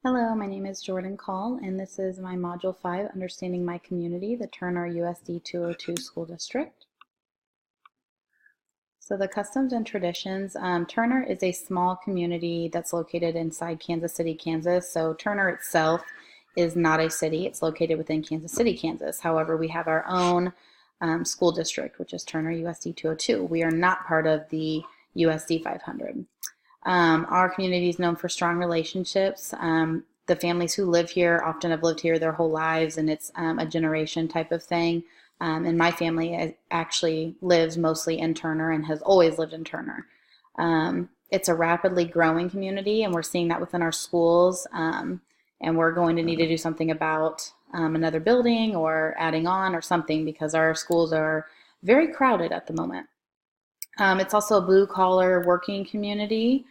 Hello, my name is Jordan Call, and this is my Module 5, Understanding My Community, the Turner USD 202 School District. So the customs and traditions, Turner is a small community that's located inside Kansas City, Kansas. So Turner itself is not a city. It's located within Kansas City, Kansas. However, we have our own school district, which is Turner USD 202. We are not part of the USD 500. Our community is known for strong relationships. The families who live here often have lived here their whole lives, and it's a generation type of thing. And my family actually lives mostly in Turner and has always lived in Turner. It's a rapidly growing community, and we're seeing that within our schools. And we're going to need to do something about another building or adding on or something because our schools are very crowded at the moment. It's also a blue-collar working community.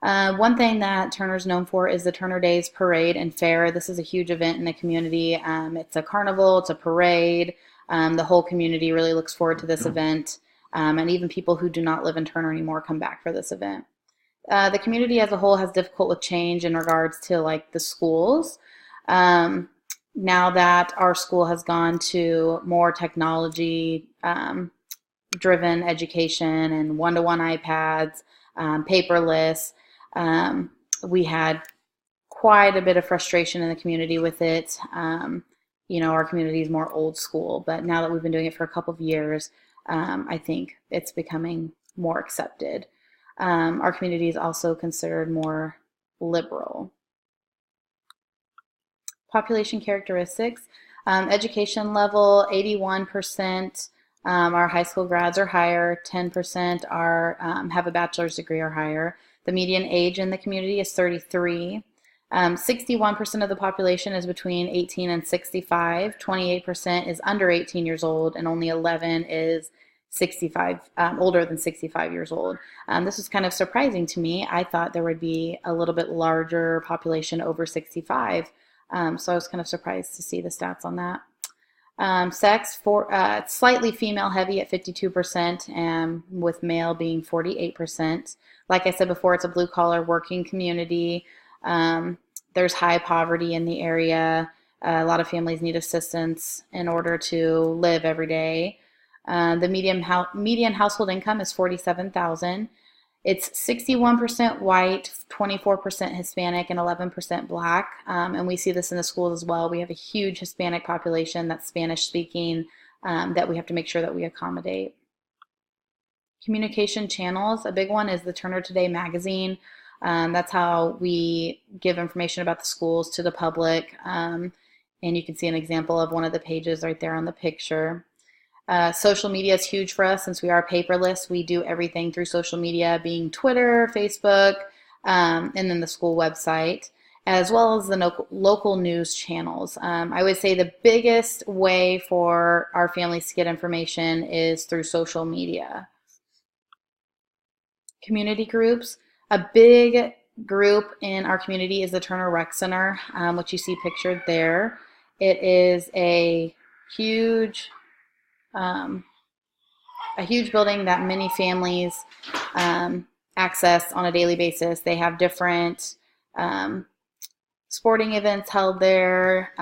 One thing that Turner's known for is the Turner Days Parade and Fair. This is a huge event in the community. It's a carnival, it's a parade. The whole community really looks forward to this event. And even people who do not live in Turner anymore come back for this event. The community as a whole has difficult with change in regards to like the schools. Now that our school has gone to more technology driven education and one-to-one iPads, paperless, we had quite a bit of frustration in the community with it. Our community is more old school, but now that we've been doing it for a couple of years, I think it's becoming more accepted. Our community is also considered more liberal. Population characteristics, education level, 81%. Our high school grads are higher, 10% have a bachelor's degree or higher. The median age in the community is 33. 61% of the population is between 18 and 65. 28% is under 18 years old, and only 11 is older than 65 years old. This was kind of surprising to me. I thought there would be a little bit larger population over 65. So I was kind of surprised to see the stats on that. Sex, slightly female heavy at 52%, and with male being 48%. Like I said before, it's a blue collar working community. There's high poverty in the area. A lot of families need assistance in order to live every day. The median household income is $47,000. It's 61% white, 24% Hispanic, and 11% Black. And we see this in the schools as well. We have a huge Hispanic population that's Spanish speaking that we have to make sure that we accommodate. Communication channels, a big one is the Turner Today magazine. That's how we give information about the schools to the public. And you can see an example of one of the pages right there on the picture. Social media is huge for us since we are paperless. We do everything through social media, being Twitter, Facebook, and then the school website, as well as the local news channels. I would say the biggest way for our families to get information is through social media. Community groups. A big group in our community is the Turner Rec Center, which you see pictured there. It is a huge building that many families access on a daily basis. They have different sporting events held there.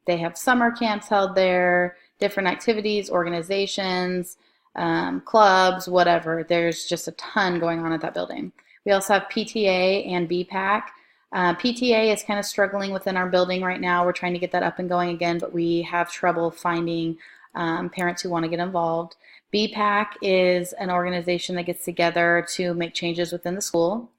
They have summer camps held there, different activities, organizations, clubs, whatever. There's just a ton going on at that building. We also have PTA and BPAC. PTA is kind of struggling within our building right now. We're trying to get that up and going again, but we have trouble finding parents who want to get involved. BPAC is an organization that gets together to make changes within the school.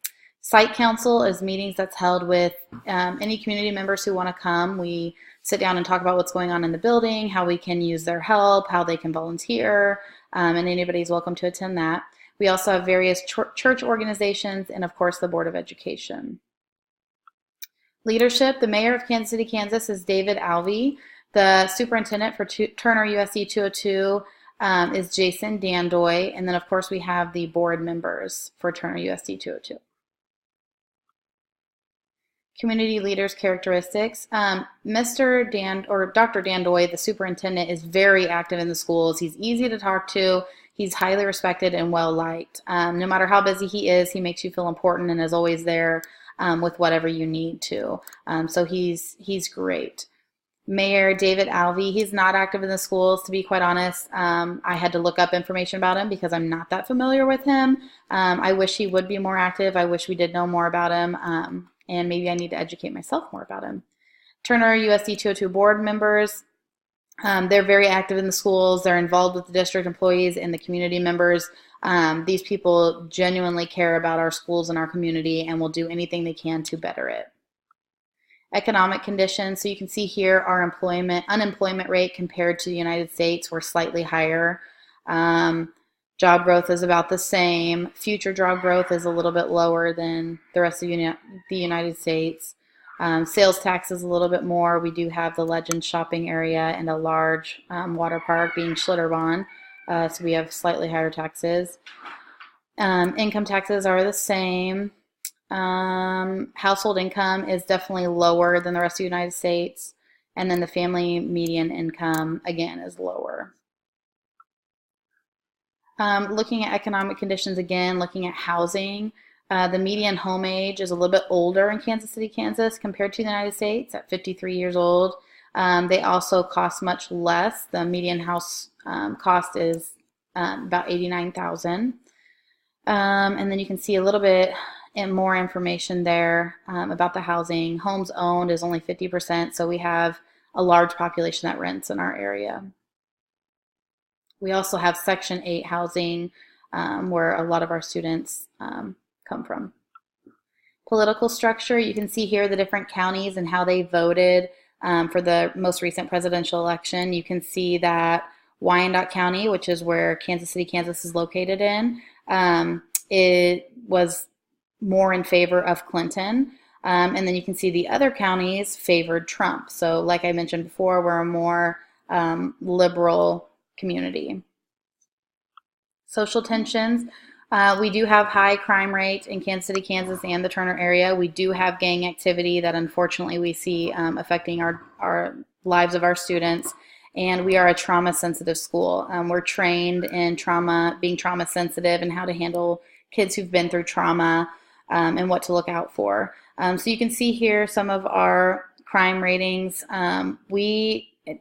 Site Council is meetings that's held with any community members who want to come. We sit down and talk about what's going on in the building, how we can use their help, how they can volunteer, and anybody's welcome to attend that. We also have various church organizations and, of course, the Board of Education. Leadership, the mayor of Kansas City, Kansas is David Alvey. The superintendent for Turner USD 202 is Jason Dandoy. And then, of course, we have the board members for Turner USD 202. Community leaders characteristics. Dr. Dandoy, the superintendent, is very active in the schools. He's easy to talk to. He's highly respected and well liked. No matter how busy he is, he makes you feel important and is always there. with whatever you need to. So he's great. Mayor David Alvey, he's not active in the schools, to be quite honest. I had to look up information about him because I'm not that familiar with him. I wish he would be more active. I wish we did know more about him, and maybe I need to educate myself more about him. Turner USD 202 board members, they're very active in the schools. They're involved with the district employees and the community members. These people genuinely care about our schools and our community and will do anything they can to better it. Economic conditions. So you can see here our unemployment rate compared to the United States, we're slightly higher. Job growth is about the same. Future job growth is a little bit lower than the rest of the United States. Sales tax is a little bit more. We do have the Legends shopping area and a large water park being Schlitterbahn, so we have slightly higher taxes. Income taxes are the same. Household income is definitely lower than the rest of the United States, and then the family median income again is lower. Looking at economic conditions again, looking at housing, the median home age is a little bit older in Kansas City, Kansas compared to the United States at 53 years old. They also cost much less. The median house cost is about $89,000. And then you can see a little bit more information there about the housing. Homes owned is only 50%, so we have a large population that rents in our area. We also have Section 8 housing where a lot of our students come from. Political structure, you can see here the different counties and how they voted for the most recent presidential election. You can see that Wyandotte County, which is where Kansas City, Kansas is located in, it was more in favor of Clinton. And then you can see the other counties favored Trump. So like I mentioned before, we're a more liberal community. Social tensions. We do have high crime rate in Kansas City, Kansas and the Turner area. We do have gang activity that unfortunately we see affecting our lives of our students. And we are a trauma sensitive school. We're trained in being trauma sensitive and how to handle kids who've been through trauma and what to look out for. So you can see here some of our crime ratings.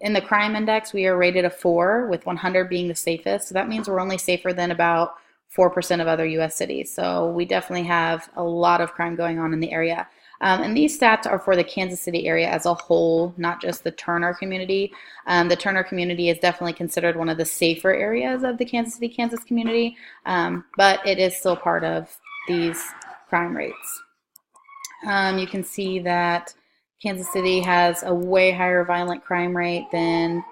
In the crime index, we are rated a 4, with 100 being the safest. So that means we're only safer than about 4% of other U.S. cities. So we definitely have a lot of crime going on in the area. And these stats are for the Kansas City area as a whole, not just the Turner community. The Turner community is definitely considered one of the safer areas of the Kansas City, Kansas community, but it is still part of these crime rates. You can see that Kansas City has a way higher violent crime rate than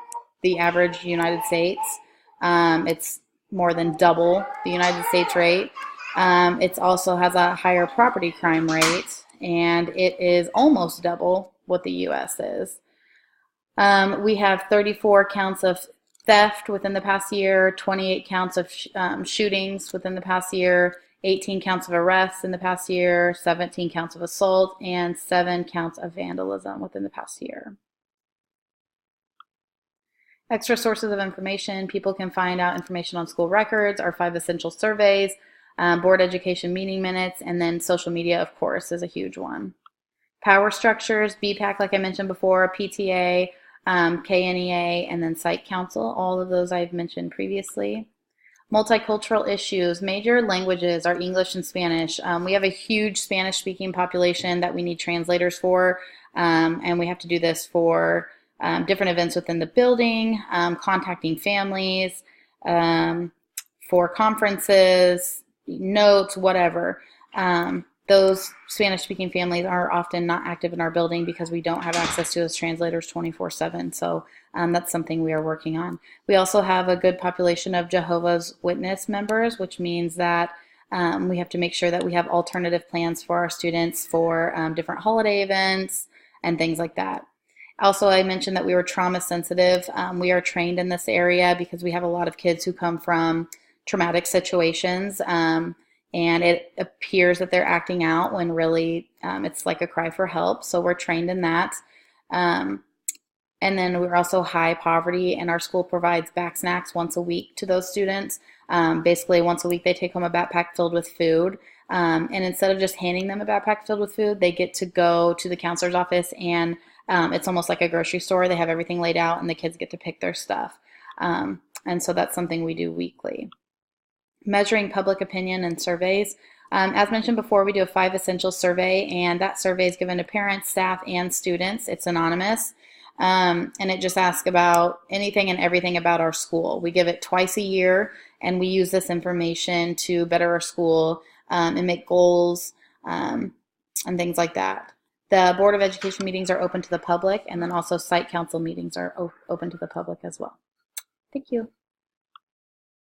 the average United States. It's more than double the United States rate. It also has a higher property crime rate, and it is almost double what the U.S. is. We have 34 counts of theft within the past year, 28 counts of shootings within the past year, 18 counts of arrests in the past year, 17 counts of assault, and 7 counts of vandalism within the past year. Extra sources of information. People can find out information on school records, our 5 essential surveys, board education meeting minutes, and then social media, of course, is a huge one. Power structures, BPAC, like I mentioned before, PTA, KNEA, and then site council. All of those I've mentioned previously. Multicultural issues, major languages are English and Spanish. We have a huge Spanish-speaking population that we need translators for, and we have to do this for different events within the building, contacting families, for conferences, notes, whatever. Those Spanish-speaking families are often not active in our building because we don't have access to those translators 24/7. So that's something we are working on. We also have a good population of Jehovah's Witness members, which means that we have to make sure that we have alternative plans for our students for different holiday events and things like that. Also, I mentioned that we were trauma sensitive. We are trained in this area because we have a lot of kids who come from traumatic situations, and it appears that they're acting out when really it's like a cry for help. So we're trained in that. And then we're also high poverty, and our school provides back snacks once a week to those students. Basically, once a week they take home a backpack filled with food. And instead of just handing them a backpack filled with food, they get to go to the counselor's office, and it's almost like a grocery store. They have everything laid out, and the kids get to pick their stuff. And so that's something we do weekly. Measuring public opinion and surveys. As mentioned before, we do a 5 essentials survey, and that survey is given to parents, staff, and students. It's anonymous, and it just asks about anything and everything about our school. We give it twice a year, and we use this information to better our school and make goals and things like that. The Board of Education meetings are open to the public, and then also site council meetings are open to the public as well. Thank you.